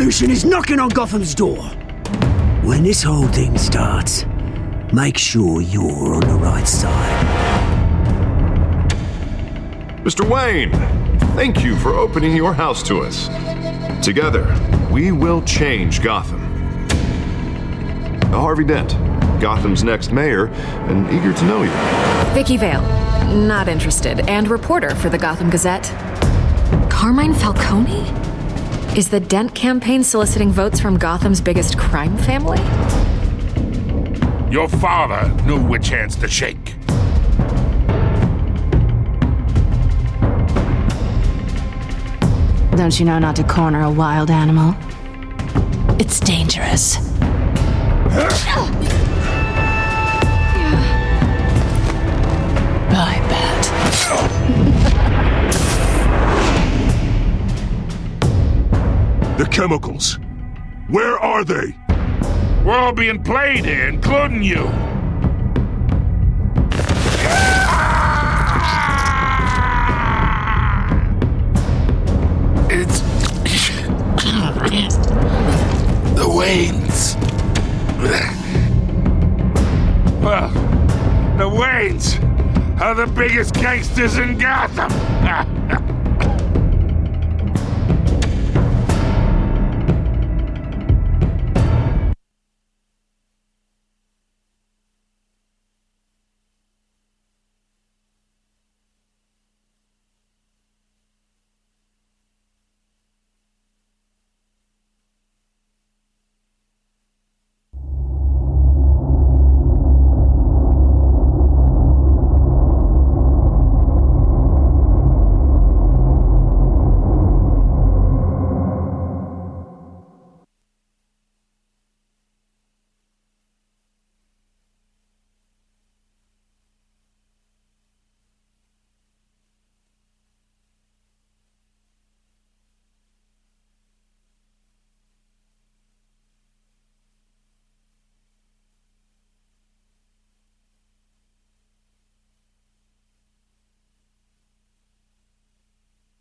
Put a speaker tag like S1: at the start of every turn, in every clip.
S1: revolution is knocking on Gotham's door. When this whole thing starts, make sure you're on the right side.
S2: Mr. Wayne, thank you for opening your house to us. Together, we will change Gotham. Harvey Dent, Gotham's next mayor, and eager to know you.
S3: Vicky Vale, not interested, and reporter for the Gotham Gazette. Carmine Falcone? Is the Dent campaign soliciting votes from Gotham's biggest crime family?
S4: Your father knew which hands to shake.
S5: Don't you know not to corner a wild animal? It's dangerous. I bet.
S6: The chemicals. Where are they?
S4: We're all being played here, including you. It's the Waynes. Well, the Waynes are the biggest gangsters in Gotham.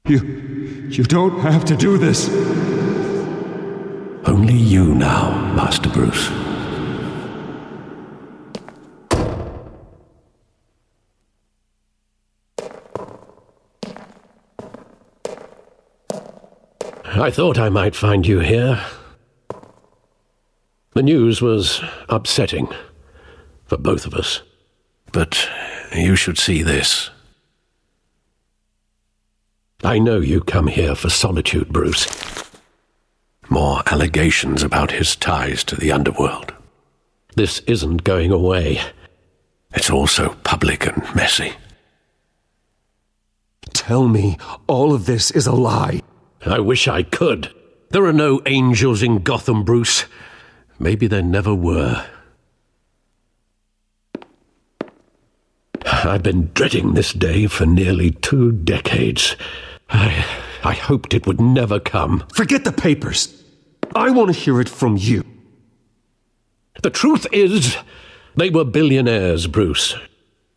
S7: You don't have to do this.
S8: Only you now, Master Bruce. I thought I might find you here. The news was upsetting for both of us. But you should see this. I know you come here for solitude, Bruce. More allegations about his ties to the underworld. This isn't going away. It's also public and messy.
S7: Tell me all of this is a lie.
S8: I wish I could. There are no angels in Gotham, Bruce. Maybe there never were. I've been dreading this day for nearly 2 decades. I hoped it would never come.
S7: Forget the papers. I want to hear it from you.
S8: The truth is, they were billionaires, Bruce.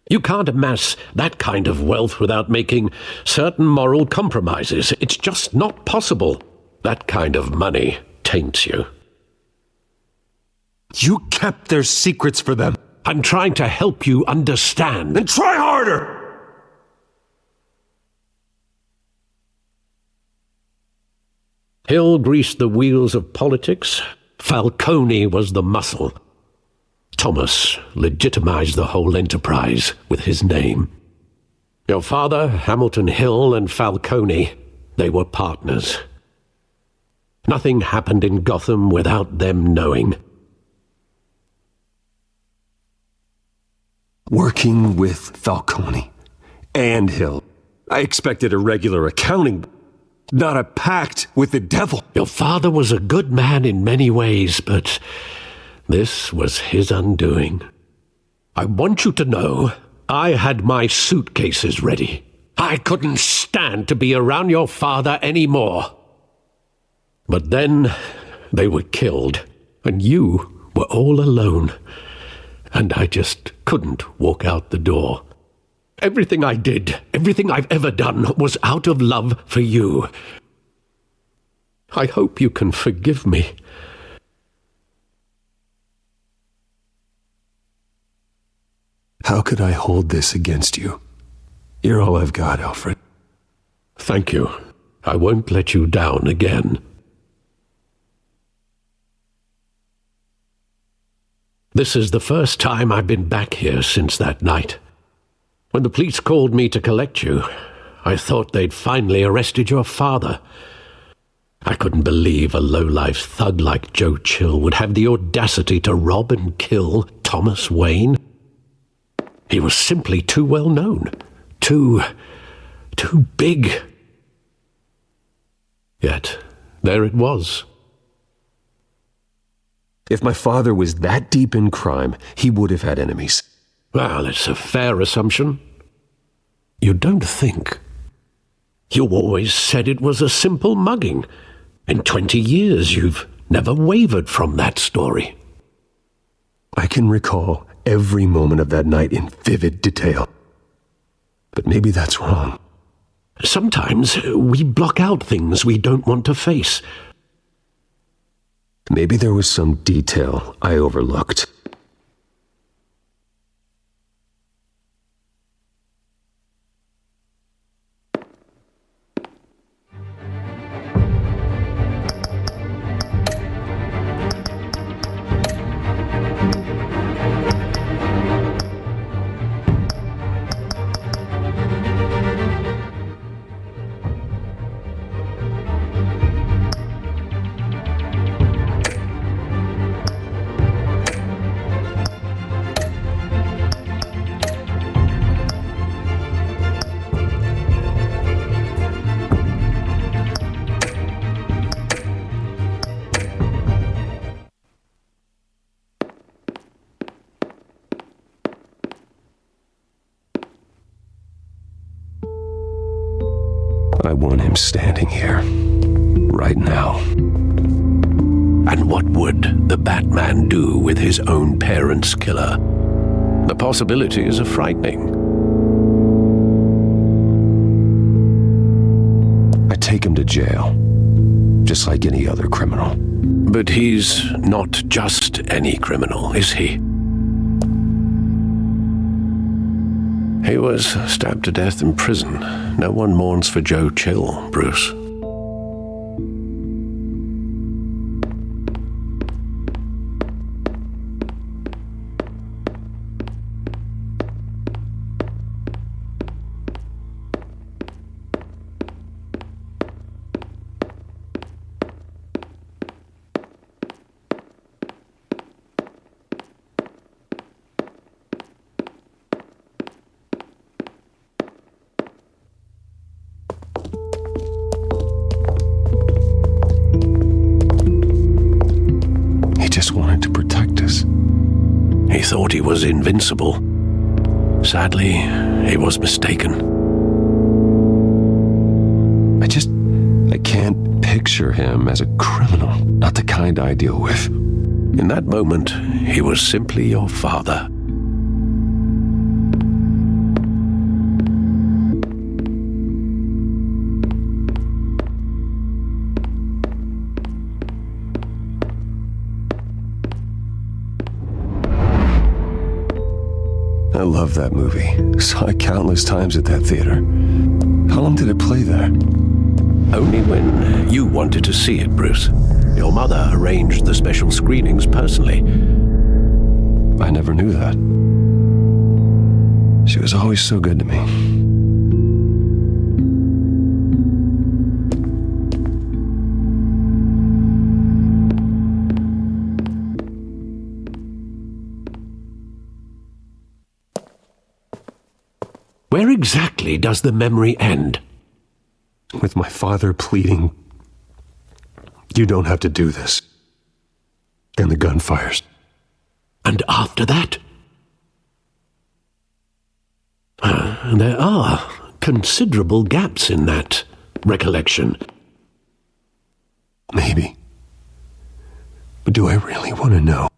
S8: You can't amass that kind of wealth without making certain moral compromises. It's just not possible. That kind of money taints you.
S7: You kept their secrets for them.
S8: I'm trying to help you understand.
S7: Then try harder!
S8: Hill greased the wheels of politics. Falcone was the muscle. Thomas legitimized the whole enterprise with his name. Your father, Hamilton Hill, and Falcone, they were partners. Nothing happened in Gotham without them knowing.
S7: Working with Falcone and Hill. I expected a regular accounting, not a pact with the devil.
S8: Your father was a good man in many ways, but this was his undoing. I want you to know, I had my suitcases ready. I couldn't stand to be around your father anymore. But then they were killed, and you were all alone. And I just couldn't walk out the door. Everything I did, everything I've ever done, was out of love for you. I hope you can forgive me.
S7: How could I hold this against you? You're all I've got, Alfred.
S8: Thank you. I won't let you down again. This is the first time I've been back here since that night. When the police called me to collect you, I thought they'd finally arrested your father. I couldn't believe a low-life thug like Joe Chill would have the audacity to rob and kill Thomas Wayne. He was simply too well known. Too big. Yet, there it was.
S7: If my father was that deep in crime, he would have had enemies.
S8: Well, it's a fair assumption. You don't think? You always said it was a simple mugging. In 20 years, you've never wavered from that story.
S7: I can recall every moment of that night in vivid detail. But maybe that's wrong.
S8: Sometimes we block out things we don't want to face.
S7: Maybe there was some detail I overlooked. I want him standing here, right now.
S8: And what would the Batman do with his own parents' killer? The possibilities are frightening.
S7: I take him to jail, just like any other criminal.
S8: But he's not just any criminal, is he? He was stabbed to death in prison. No one mourns for Joe Chill, Bruce.
S7: Wanted to protect us.
S8: He thought he was invincible. Sadly, he was mistaken.
S7: I can't picture him as a criminal, not the kind I deal with.
S8: In that moment, he was simply your father.
S7: I love that movie. Saw it countless times at that theater. How long did it play there?
S8: Only when you wanted to see it, Bruce. Your mother arranged the special screenings personally.
S7: I never knew that. She was always so good to me.
S8: Where exactly does the memory end?
S7: With my father pleading, "You don't have to do this." And the gun fires.
S8: And after that? There are considerable gaps in that recollection.
S7: Maybe. But do I really want to know?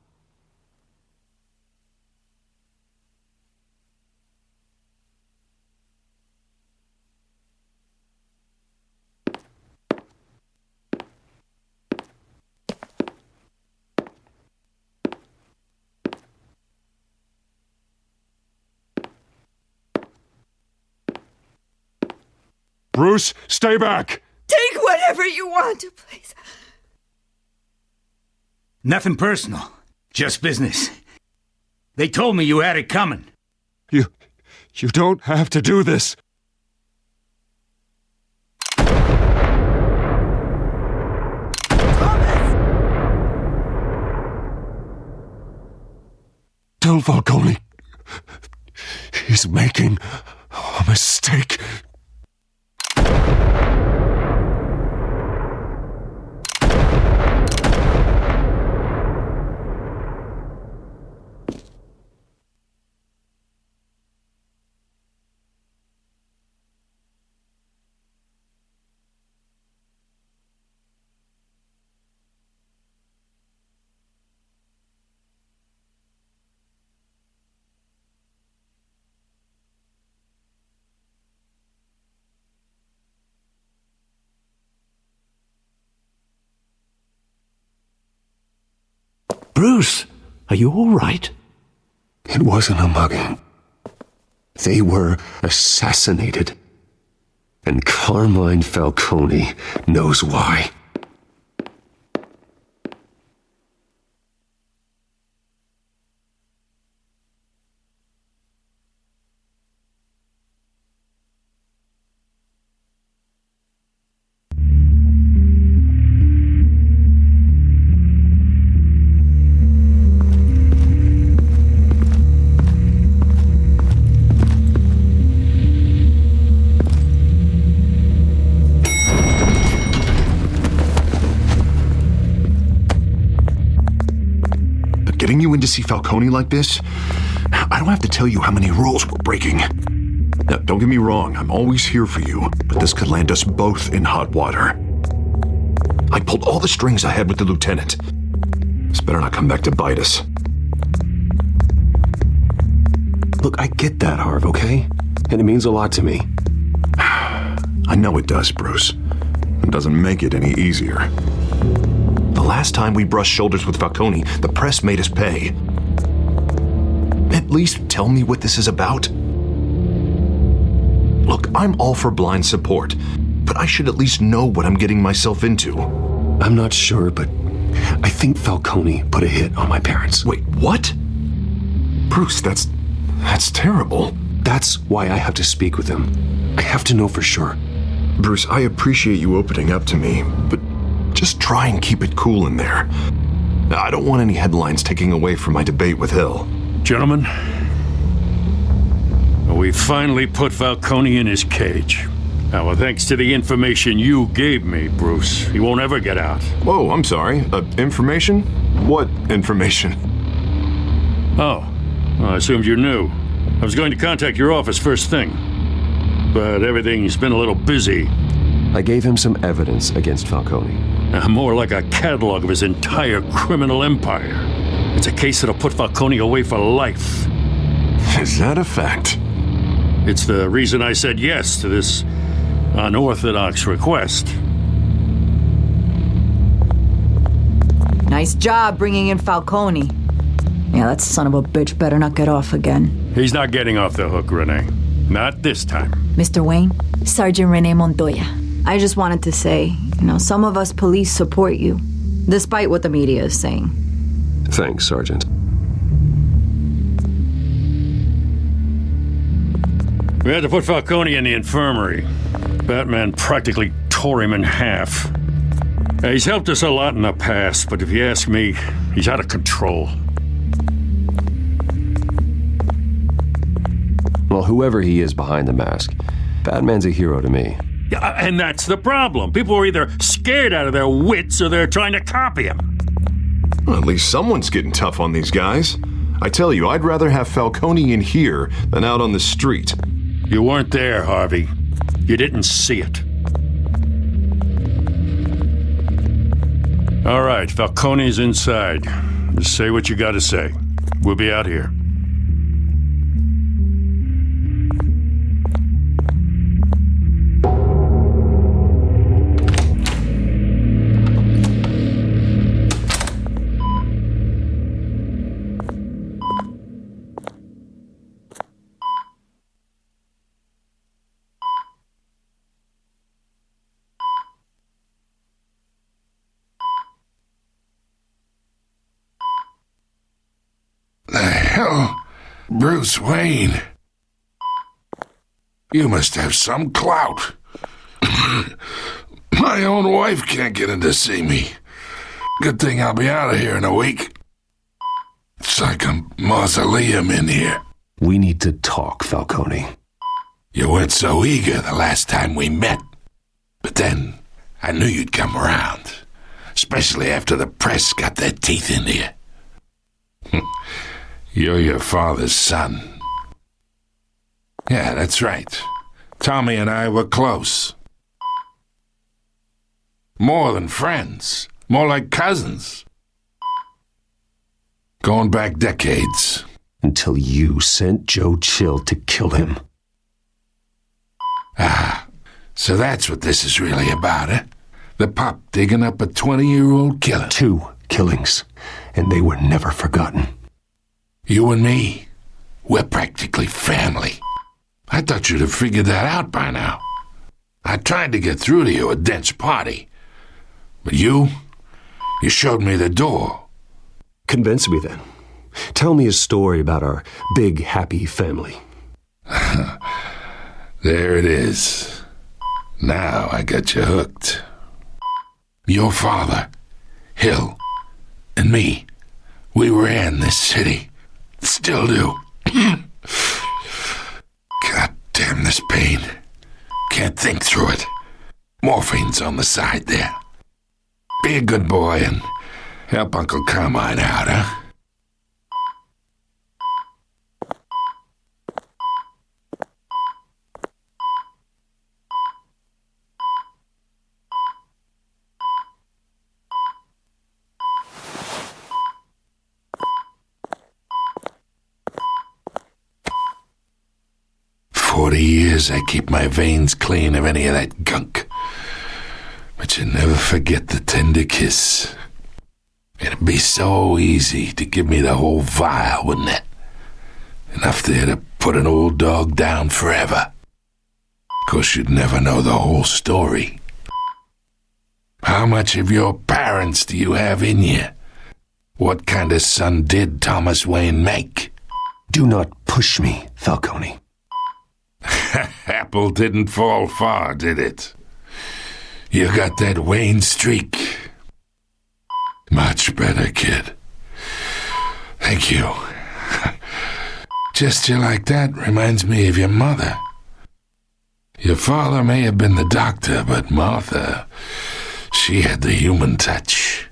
S6: Bruce, stay back!
S9: Take whatever you want, please.
S10: Nothing personal. Just business. They told me you had it coming.
S6: You don't have to do this. Tell Falcone he's making a mistake.
S8: Bruce, are you all right?
S7: It wasn't a mugging. They were assassinated. And Carmine Falcone knows why.
S2: Getting you in to see Falcone like this? I don't have to tell you how many rules we're breaking. Now, don't get me wrong, I'm always here for you, but this could land us both in hot water. I pulled all the strings I had with the lieutenant. This better not come back to bite us.
S7: Look, I get that, Harv, okay? And it means a lot to me.
S2: I know it does, Bruce. It doesn't make it any easier. The last time we brushed shoulders with Falcone, the press made us pay. At least tell me what this is about. Look, I'm all for blind support, but I should at least know what I'm getting myself into.
S7: I'm not sure, but I think Falcone put a hit on my parents.
S2: Wait, what? Bruce, that's terrible.
S7: That's why I have to speak with him. I have to know for sure.
S2: Bruce, I appreciate you opening up to me, but just try and keep it cool in there. I don't want any headlines taking away from my debate with Hill.
S4: Gentlemen, we finally put Falcone in his cage. Now, thanks to the information you gave me, Bruce, he won't ever get out.
S2: Whoa, I'm sorry. Information? What information?
S4: Oh, well, I assumed you knew. I was going to contact your office first thing, but everything's been a little busy.
S7: I gave him some evidence against Falcone.
S4: More like a catalog of his entire criminal empire. It's a case that'll put Falcone away for life.
S2: Is that a fact?
S4: It's the reason I said yes to this unorthodox request.
S9: Nice job bringing in Falcone. Yeah, that son of a bitch better not get off again.
S4: He's not getting off the hook, Renee. Not this time.
S9: Mr. Wayne, Sergeant Renee Montoya. I just wanted to say, some of us police support you, despite what the media is saying.
S7: Thanks, Sergeant.
S4: We had to put Falcone in the infirmary. Batman practically tore him in half. He's helped us a lot in the past, but if you ask me, he's out of control.
S7: Well, whoever he is behind the mask, Batman's a hero to me.
S4: Yeah, and that's the problem. People are either scared out of their wits or they're trying to copy him.
S2: Well, at least someone's getting tough on these guys. I tell you, I'd rather have Falcone in here than out on the street.
S4: You weren't there, Harvey. You didn't see it. All right, Falcone's inside. Just say what you gotta say. We'll be out here.
S11: Bruce Wayne. You must have some clout. My own wife can't get in to see me. Good thing I'll be out of here in a week. It's like a mausoleum in here.
S7: We need to talk, Falcone.
S11: You weren't so eager the last time we met. But then, I knew you'd come around. Especially after the press got their teeth into you. You're your father's son. Yeah, that's right. Tommy and I were close. More than friends. More like cousins. Going back decades.
S7: Until you sent Joe Chill to kill him.
S11: Ah, so that's what this is really about, eh? The pup digging up a 20-year-old killer.
S7: 2 killings, and they were never forgotten.
S11: You and me, we're practically family. I thought you'd have figured that out by now. I tried to get through to you at Dent's party. But you showed me the door.
S7: Convince me then. Tell me a story about our big, happy family.
S11: There it is. Now I got you hooked. Your father, Hill, and me, we ran this city. Still do. God damn this pain. Can't think through it. Morphine's on the side there. Be a good boy and help Uncle Carmine out, huh? "40 years I keep my veins clean of any of that gunk. But you never forget the tender kiss. It'd be so easy to give me the whole vial, wouldn't it? Enough there to put an old dog down forever. Of course, you'd never know the whole story. How much of your parents do you have in you? What kind of son did Thomas Wayne make?"
S7: Do not push me, Falcone.
S11: Apple didn't fall far, did it? You got that Wayne streak. Much better, kid. Thank you. Gesture like that reminds me of your mother. Your father may have been the doctor, but Martha, she had the human touch.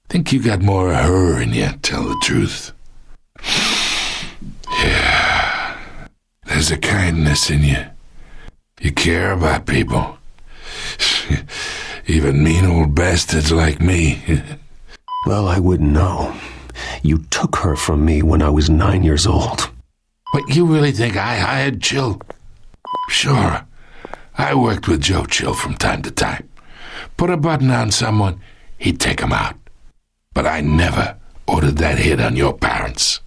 S11: Think you got more of her in you, tell the truth. Yeah. There's a kindness in you. You care about people. Even mean old bastards like me.
S7: Well, I wouldn't know. You took her from me when I was 9 years old.
S11: What, you really think I hired Chill? Sure. I worked with Joe Chill from time to time. Put a button on someone, he'd take him out. But I never ordered that hit on your parents.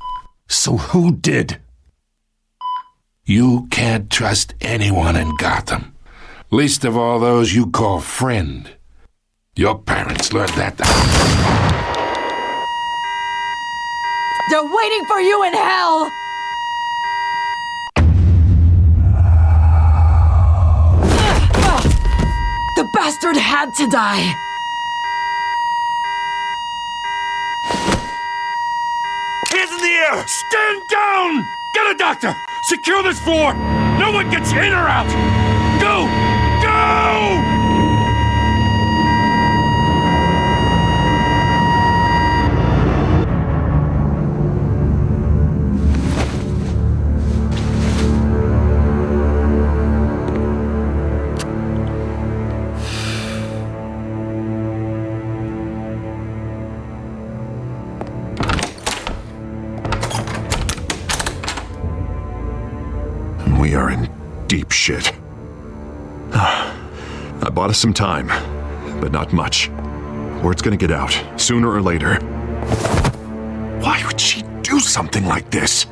S7: So who did?
S11: You can't trust anyone in Gotham. Least of all those you call friend. Your parents learned that.
S9: They're waiting for you in hell! The bastard had to die!
S4: Hands in the air! Stand down! Get a doctor! Secure this floor! No one gets in or out! Go! Go!
S2: We are in deep shit. I bought us some time, but not much. Word's gonna get out, sooner or later. Why would she do something like this?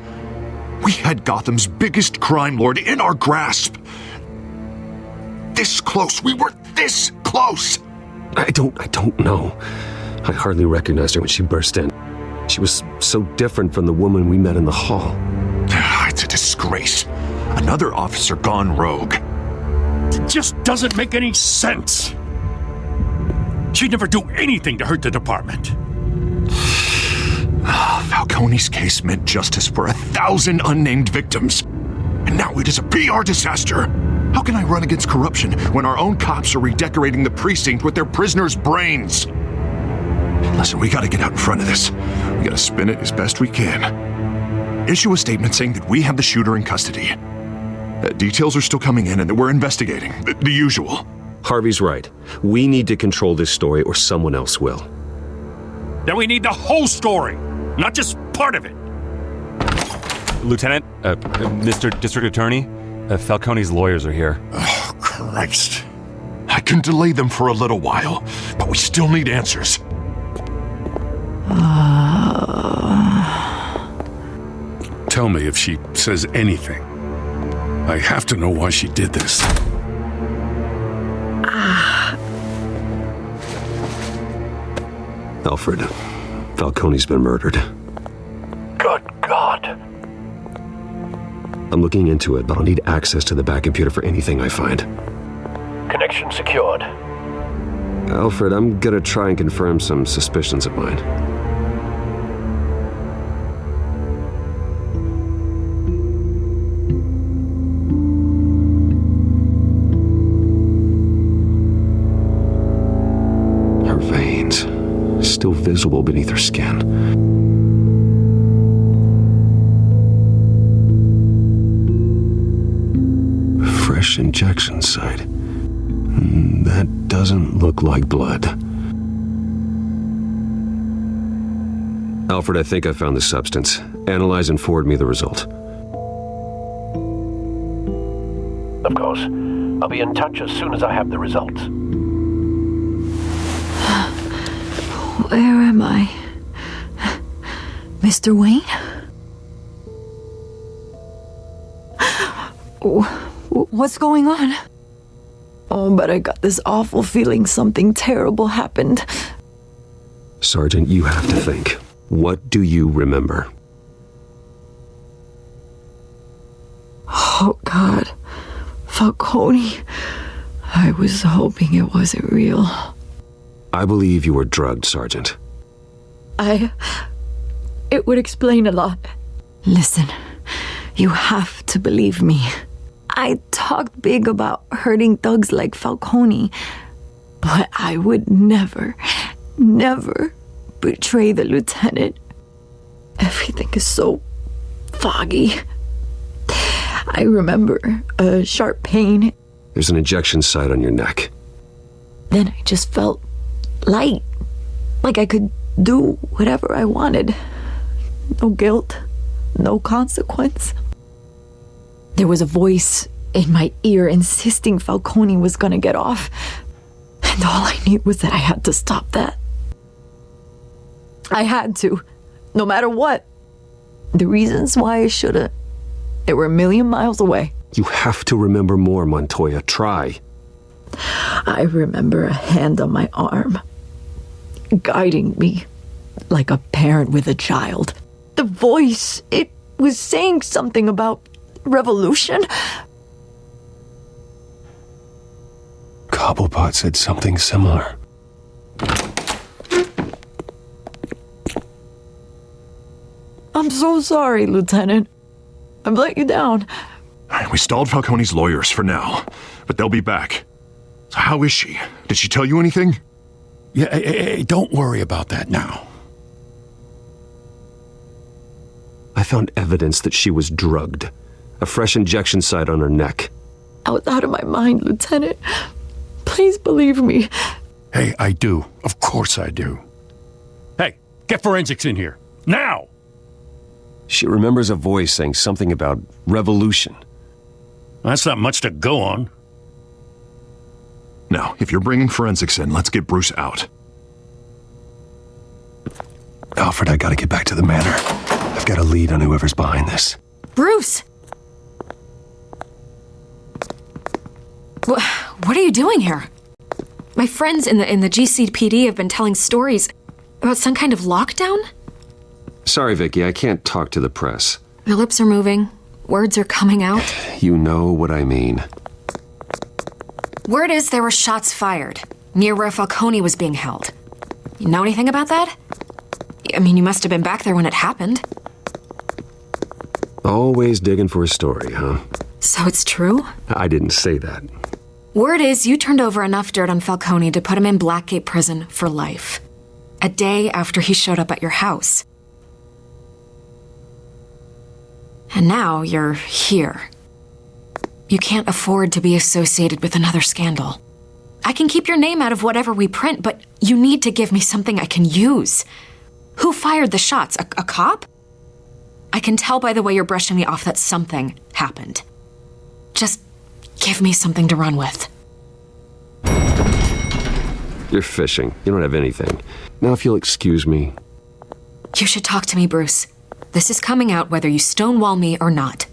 S2: We had Gotham's biggest crime lord in our grasp. This close, we were this close!
S7: I don't know. I hardly recognized her when she burst in. She was so different from the woman we met in the hall.
S2: It's a disgrace. Another officer gone rogue.
S4: It just doesn't make any sense. She'd never do anything to hurt the department.
S2: Falcone's case meant justice for 1,000 unnamed victims. And now it is a PR disaster. How can I run against corruption when our own cops are redecorating the precinct with their prisoners' brains? Listen, we gotta get out in front of this. We gotta spin it as best we can. Issue a statement saying that we have the shooter in custody. Details are still coming in and that we're investigating. The usual.
S7: Harvey's right. We need to control this story or someone else will.
S4: Then we need the whole story, not just part of it.
S12: Lieutenant, Mr. District Attorney, Falcone's lawyers are here.
S2: Oh, Christ. I can delay them for a little while, but we still need answers.
S4: Tell me if she says anything. I have to know why she did this.
S7: Alfred, Falcone's been murdered.
S8: Good God.
S7: I'm looking into it, but I'll need access to the back computer for anything I find.
S8: Connection secured.
S7: Alfred, I'm gonna try and confirm some suspicions of mine. Her veins, still visible beneath her skin. Fresh injection site. That doesn't look like blood. Alfred, I think I found the substance. Analyze and forward me the result.
S8: Of course. I'll be in touch as soon as I have the results.
S9: Where am I? Mr. Wayne? What's going on? Oh, but I got this awful feeling something terrible happened.
S7: Sergeant, you have to think. What do you remember?
S9: Oh, God. Falcone. I was hoping it wasn't real.
S7: I believe you were drugged, Sergeant.
S9: It would explain a lot. Listen, you have to believe me. I talked big about hurting thugs like Falcone, but I would never betray the lieutenant. Everything is so foggy. I remember a sharp pain.
S7: There's an injection site on your neck.
S9: Then I just felt light, like I could do whatever I wanted. No guilt, no consequence. There was a voice in my ear insisting Falcone was gonna get off. And all I knew was that I had to stop that. I had to, no matter what. The reasons why I should've, they were a million miles away.
S7: You have to remember more, Montoya. Try.
S9: I remember a hand on my arm, guiding me like a parent with a child. The voice, it was saying something about revolution.
S6: Cobblepot said something similar.
S9: I'm so sorry, Lieutenant. I've let you down.
S2: We stalled Falcone's lawyers for now, but they'll be back. So how is she? Did she tell you anything?
S4: Yeah, hey, don't worry about that now.
S7: I found evidence that she was drugged. A fresh injection site on her neck.
S9: I was out of my mind, Lieutenant. Please believe me.
S4: Hey, I do. Of course I do. Hey, get forensics in here. Now!
S7: She remembers a voice saying something about revolution.
S4: That's not much to go on.
S2: Now, if you're bringing forensics in, let's get Bruce out.
S6: Alfred, I gotta get back to the manor. I've got a lead on whoever's behind this.
S3: Bruce! What are you doing here? My friends in the GCPD have been telling stories about some kind of lockdown?
S7: Sorry, Vicky, I can't talk to the press.
S3: Your lips are moving. Words are coming out.
S7: You know what I mean.
S3: Word is there were shots fired near where Falcone was being held. You know anything about that? I mean, you must have been back there when it happened.
S7: Always digging for a story, huh?
S3: So it's true?
S7: I didn't say that.
S3: Word is you turned over enough dirt on Falcone to put him in Blackgate Prison for life. A day after he showed up at your house. And now you're here. You can't afford to be associated with another scandal. I can keep your name out of whatever we print, but you need to give me something I can use. Who fired the shots? A cop? I can tell by the way you're brushing me off that something happened. Just give me something to run with.
S7: You're fishing. You don't have anything. Now, if you'll excuse me.
S3: You should talk to me, Bruce. This is coming out whether you stonewall me or not.